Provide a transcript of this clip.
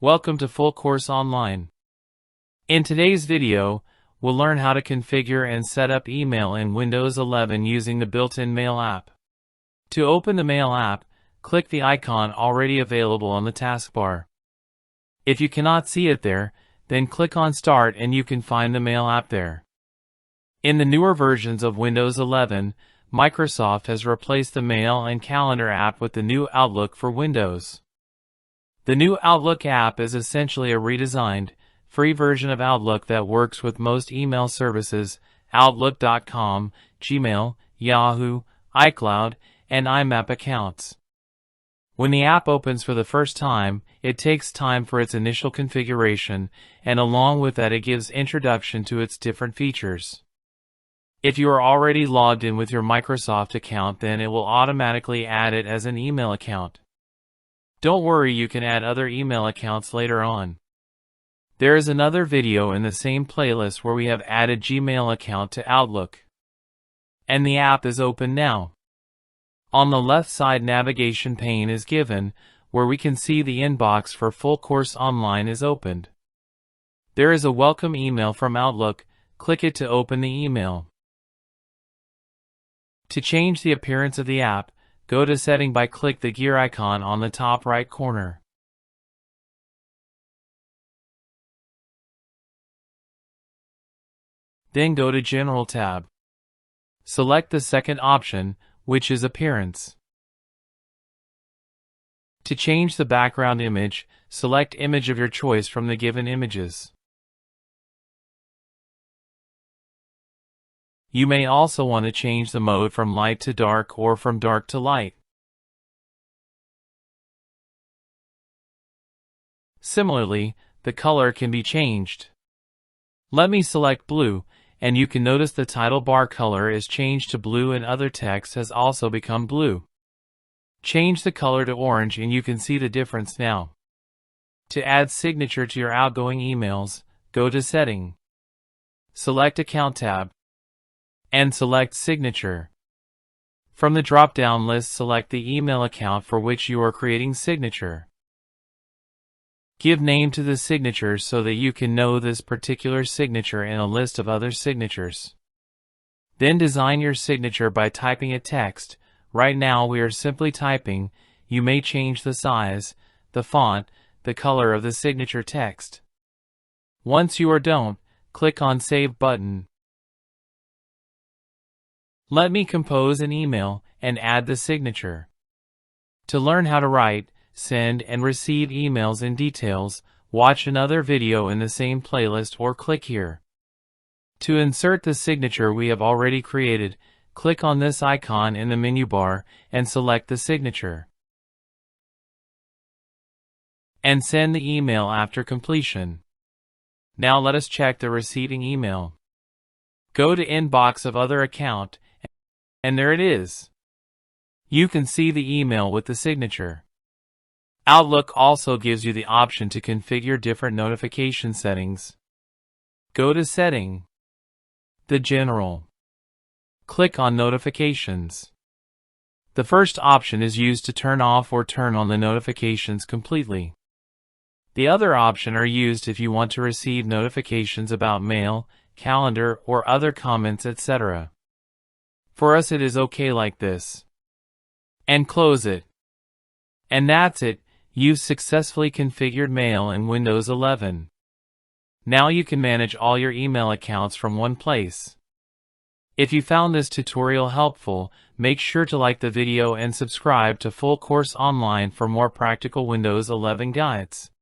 Welcome to Full Course Online. In today's video, we'll learn how to configure and set up email in Windows 11 using the built-in Mail app. To open the Mail app, click the icon already available on the taskbar. If you cannot see it there, then click on Start and you can find the Mail app there. In the newer versions of Windows 11, Microsoft has replaced the Mail and Calendar app with the new Outlook for Windows. The new Outlook app is essentially a redesigned, free version of Outlook that works with most email services, Outlook.com, Gmail, Yahoo, iCloud, and IMAP accounts. When the app opens for the first time, it takes time for its initial configuration, and along with that it gives introduction to its different features. If you are already logged in with your Microsoft account, then it will automatically add it as an email account. Don't worry, you can add other email accounts later on. There is another video in the same playlist where we have added Gmail account to Outlook. And the app is open now. On the left side, navigation pane is given, where we can see the inbox for Full Course Online is opened. There is a welcome email from Outlook. Click it to open the email. To change the appearance of the app, go to Setting by click the gear icon on the top right corner. Then go to General tab. Select the second option, which is Appearance. To change the background image, select image of your choice from the given images. You may also want to change the mode from light to dark or from dark to light. Similarly, the color can be changed. Let me select blue, and you can notice the title bar color is changed to blue and other text has also become blue. Change the color to orange and you can see the difference now. To add signature to your outgoing emails, go to Setting. Select Account tab. And select Signature. From the drop-down list, select the email account for which you are creating signature. Give name to the signature so that you can know this particular signature in a list of other signatures. Then design your signature by typing a text. Right now we are simply typing. You may change the size, the font, the color of the signature text. Once you are done, click on Save button. Let me compose an email and add the signature. To learn how to write, send, and receive emails in details, watch another video in the same playlist or click here. To insert the signature we have already created, click on this icon in the menu bar and select the signature. And send the email after completion. Now let us check the receiving email. Go to Inbox of Other Account, and there it is. You can see the email with the signature. Outlook also gives you the option to configure different notification settings. Go to Setting. The General. Click on Notifications. The first option is used to turn off or turn on the notifications completely. The other option are used if you want to receive notifications about mail, calendar, or other comments, etc. For us it is okay like this. And close it. And that's it, you've successfully configured Mail in Windows 11. Now you can manage all your email accounts from one place. If you found this tutorial helpful, make sure to like the video and subscribe to Full Course Online for more practical Windows 11 guides.